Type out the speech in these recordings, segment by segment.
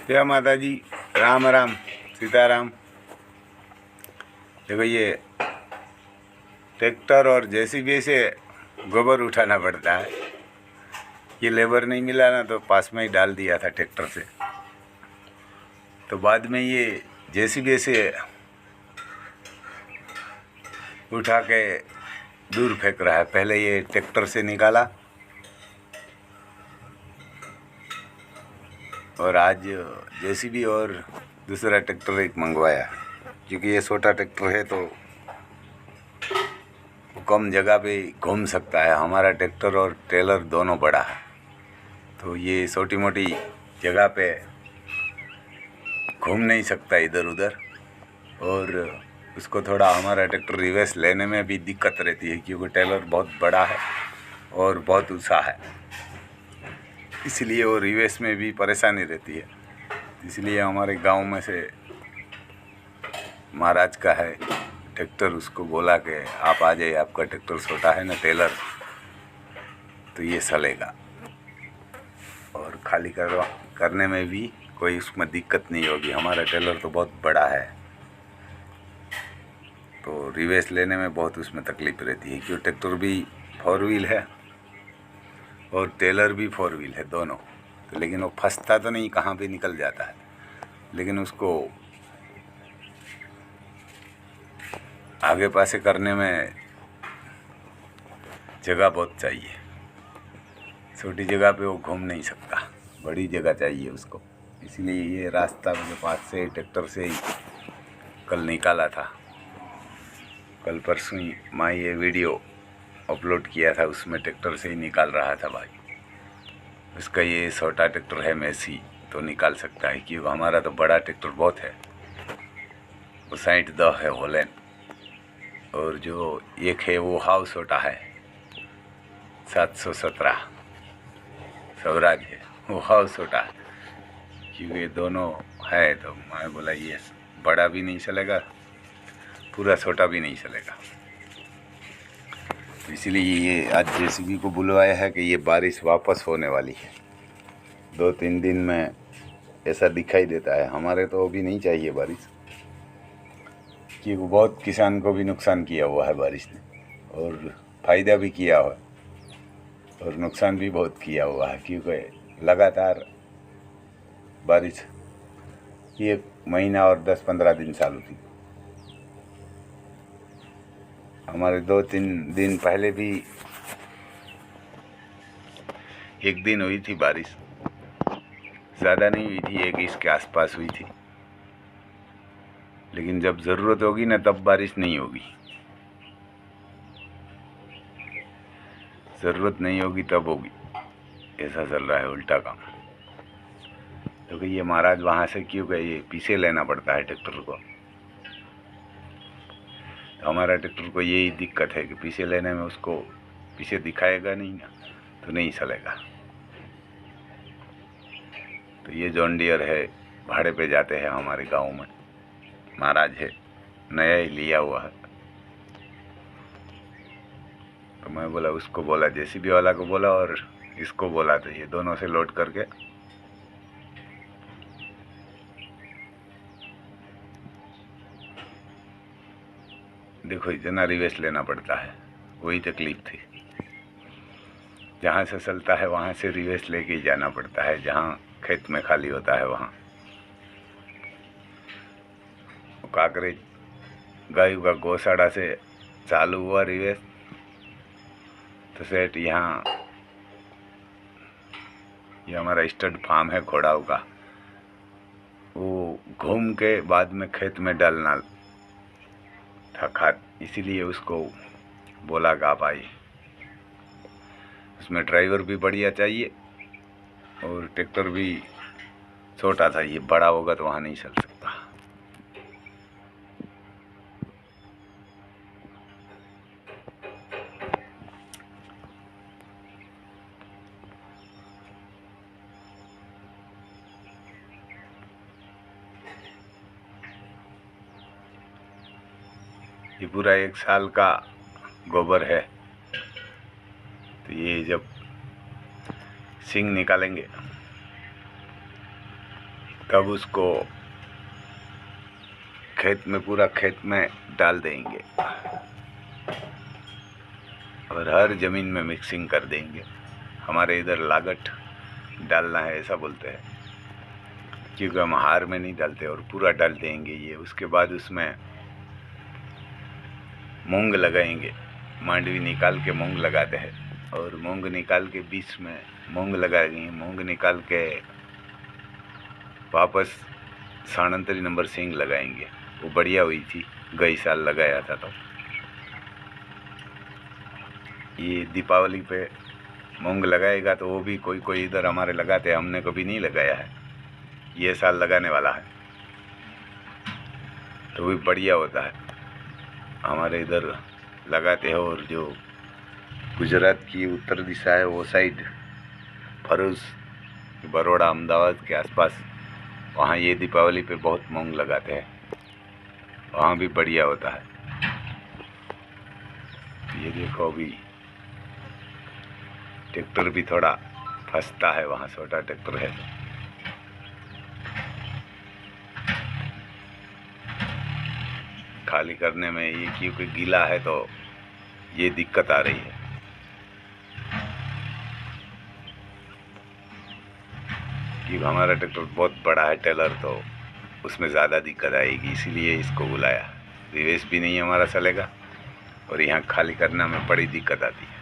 जय माता जी, राम राम, सीताराम। देखो ये ट्रैक्टर और जेसीबी से गोबर उठाना पड़ता है। ये लेबर नहीं मिला ना तो पास में ही डाल दिया था ट्रैक्टर से, तो बाद में ये जेसीबी से उठा के दूर फेंक रहा है। पहले ये ट्रैक्टर से निकाला और आज जेसीबी और दूसरा ट्रैक्टर एक मंगवाया, क्योंकि ये छोटा ट्रैक्टर है तो कम जगह पे घूम सकता है। हमारा ट्रैक्टर और ट्रेलर दोनों बड़ा है, तो ये छोटी मोटी जगह पे घूम नहीं सकता इधर उधर। और उसको थोड़ा हमारा ट्रैक्टर रिवर्स लेने में भी दिक्कत रहती है, क्योंकि ट्रेलर बहुत बड़ा है और बहुत ऊँचा है, इसलिए वो रिवर्स में भी परेशानी रहती है। इसलिए हमारे गांव में से महाराज का है ट्रैक्टर, उसको बोला कि आप आ जाइए, आपका ट्रैक्टर छोटा है ना ट्रेलर, तो ये चलेगा और खाली करने में भी कोई उसमें दिक्कत नहीं होगी। हमारा ट्रेलर तो बहुत बड़ा है, तो रिवर्स लेने में बहुत उसमें तकलीफ रहती है, क्योंकि ट्रैक्टर भी 4 व्हील है और ट्रेलर भी 4 व्हील है दोनों। तो लेकिन वो फंसता तो नहीं, कहाँ भी निकल जाता है, लेकिन उसको आगे पासे करने में जगह बहुत चाहिए। छोटी जगह पे वो घूम नहीं सकता, बड़ी जगह चाहिए उसको। इसलिए ये रास्ता मेरे पास से ट्रैक्टर से ही कल निकाला था। कल परसों ही मैं ये वीडियो अपलोड किया था, उसमें ट्रैक्टर से ही निकाल रहा था भाई। उसका ये छोटा ट्रैक्टर है मैसी, तो निकाल सकता है, क्योंकि हमारा तो बड़ा ट्रैक्टर बहुत है, वो 60 है होलैंड, और जो एक है वो हाउस छोटा है 717 स्वराज है, वो हाउस छोटा है। क्योंकि ये दोनों है तो मैं बोला ये बड़ा भी नहीं चलेगा, पूरा छोटा भी नहीं चलेगा। इसलिए ये आज जेसीबी को बुलवाया है कि ये बारिश वापस होने वाली है 2-3 दिन में, ऐसा दिखाई देता है। हमारे तो अभी नहीं चाहिए बारिश, क्योंकि बहुत किसान को भी नुकसान किया हुआ है बारिश ने, और फ़ायदा भी किया हुआ और नुकसान भी बहुत किया हुआ है, क्योंकि लगातार बारिश 1 महीना और 10-15 दिन चालू थी। हमारे 2-3 दिन पहले भी 1 दिन हुई थी बारिश, ज़्यादा नहीं हुई थी, 1 के आसपास हुई थी। लेकिन जब ज़रूरत होगी ना तब बारिश नहीं होगी, ज़रूरत नहीं होगी तब होगी। ऐसा चल रहा है उल्टा काम। क्योंकि ये महाराज वहाँ से क्योंकि ये पीछे लेना पड़ता है ट्रैक्टर को, तो हमारा ट्रैक्टर को यही दिक्कत है कि पीछे लेने में उसको पीछे दिखाएगा नहीं ना तो नहीं चलेगा। तो ये जॉन डियर है, भाड़े पे जाते हैं हमारे गांव में, महाराज है, नया ही लिया हुआ है। तो मैं बोला, उसको बोला, जेसीबी वाला को बोला और इसको बोला, तो ये दोनों से लोड करके देखो इतना रिवर्स लेना पड़ता है, वही तकलीफ थी। जहाँ से चलता है वहाँ से रिवर्स लेके ही जाना पड़ता है, जहाँ खेत में खाली होता है वहाँ। काकरेज गाय का गौशाला से चालू हुआ रिवर्स, तो सेठ यहाँ ये हमारा स्टड फार्म है घोड़ाओं का, वो घूम के बाद में खेत में डालना था खाद, इसीलिए उसको बोला कि आप आइए। उसमें ड्राइवर भी बढ़िया चाहिए और ट्रैक्टर भी छोटा था, ये बड़ा होगा तो वहाँ नहीं चल सकता। ये पूरा 1 साल का गोबर है, तो ये जब सिंग निकालेंगे तब उसको खेत में, पूरा खेत में डाल देंगे और हर ज़मीन में मिक्सिंग कर देंगे। हमारे इधर लागट डालना है ऐसा बोलते हैं, क्योंकि हम हार में नहीं डालते और पूरा डाल देंगे ये। उसके बाद उसमें मूंग लगाएंगे, मांडवी निकाल के मूंग लगाते हैं और मूंग निकाल के बीच में मूंग लगाएंगे। मूंग निकाल के वापस साणंतरी नंबर सिंग लगाएंगे। वो बढ़िया हुई थी, गई साल लगाया था। तो ये दीपावली पे मूंग लगाएगा तो वो भी कोई कोई इधर हमारे लगाते हैं, हमने कभी नहीं लगाया है, ये साल लगाने वाला है, तो भी बढ़िया होता है। हमारे इधर लगाते हैं। और जो गुजरात की उत्तर दिशा है वो साइड, भरूच, बड़ौदा, अहमदाबाद के आसपास, वहाँ ये दीपावली पे बहुत मूंग लगाते हैं, वहाँ भी बढ़िया होता है। ये देखो अभी ट्रैक्टर भी थोड़ा फंसता है, वहाँ छोटा ट्रैक्टर है। खाली करने में ये क्योंकि गीला है तो ये दिक्कत आ रही है। कि हमारा ट्रैक्टर बहुत बड़ा है टेलर, तो उसमें ज़्यादा दिक्कत आएगी, इसीलिए इसको बुलाया। रिवेश भी नहीं हमारा चलेगा और यहाँ खाली करने में बड़ी दिक्कत आती है।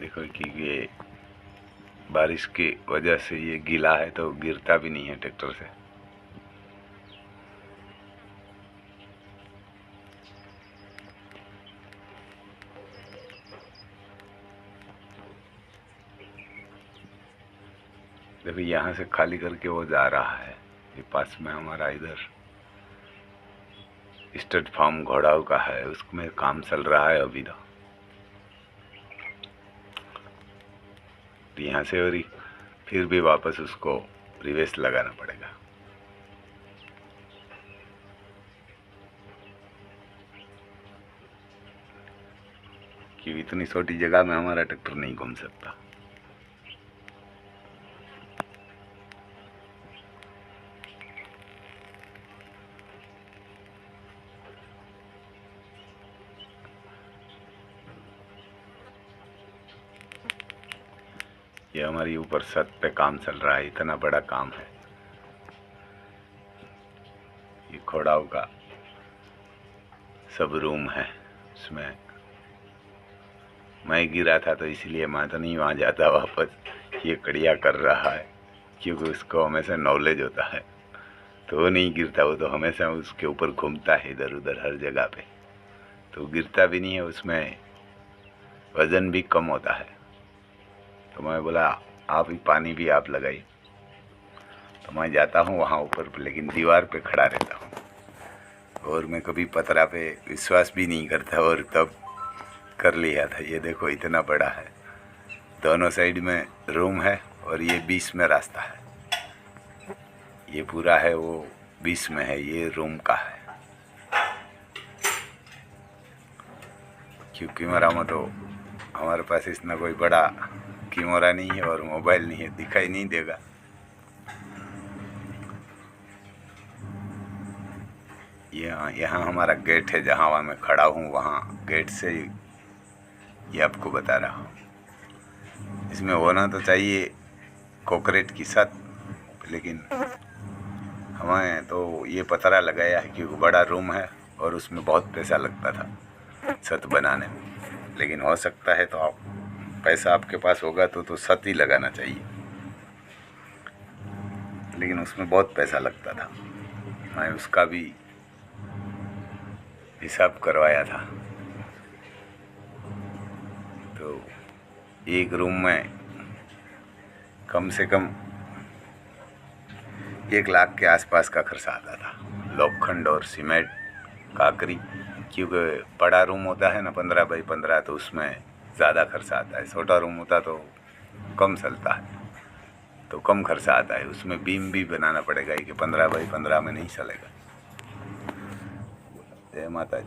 देखो कि ये बारिश की वजह से ये गीला है तो गिरता भी नहीं है ट्रैक्टर से। देखो यहाँ से खाली करके वो जा रहा है। ये पास में हमारा इधर स्टेट फार्म घोड़ाऊ का है, उसमें काम चल रहा है अभी। तो यहाँ से और फिर भी वापस उसको रिवेस लगाना पड़ेगा। कि इतनी छोटी जगह में हमारा ट्रैक्टर नहीं घूम सकता। ये हमारी ऊपर छत पे काम चल रहा है, इतना बड़ा काम है। ये घोड़ाऊ का सब रूम है, उसमें मैं गिरा था तो इसलिए मैं तो नहीं वहाँ जाता वापस। ये कड़िया कर रहा है क्योंकि उसको हमेशा नॉलेज होता है, तो वो नहीं गिरता। वो तो हमेशा उसके ऊपर घूमता है इधर उधर हर जगह पे, तो गिरता भी नहीं है। उसमें वज़न भी कम होता है। तो मैं बोला आप ही पानी भी आप लगाइए। तो मैं जाता हूँ वहाँ ऊपर, लेकिन दीवार पे खड़ा रहता हूँ और मैं कभी पतरा पे विश्वास भी नहीं करता, और तब कर लिया था। ये देखो इतना बड़ा है, दोनों साइड में रूम है और ये बीच में रास्ता है। ये पूरा है वो बीच में है, ये रूम का है। क्योंकि मेरा में तो हमारे पास इतना कोई बड़ा कैमरा नहीं है और मोबाइल नहीं है, दिखाई नहीं देगा। यहाँ हमारा गेट है, जहाँ मैं खड़ा हूँ वहाँ गेट से ये आपको बता रहा हूँ। इसमें होना तो चाहिए कंक्रीट की छत, लेकिन हमें तो ये पतरा लगाया है क्योंकि बड़ा रूम है और उसमें बहुत पैसा लगता था छत बनाने में। लेकिन हो सकता है तो आप पैसा आपके पास होगा तो छत ही लगाना चाहिए, लेकिन उसमें बहुत पैसा लगता था। मैं उसका भी हिसाब करवाया था। तो एक रूम में कम से कम 1 लाख के आसपास का खर्च आता था, लोखंड और सीमेंट काकरी। क्योंकि बड़ा रूम होता है ना 15 बाई 15, तो उसमें ज़्यादा खर्च आता है। छोटा रूम होता तो कम चलता है। तो तो कम खर्चा आता है, उसमें बीम भी बनाना पड़ेगा कि 15 बाई 15 में नहीं चलेगा। जय माता जी।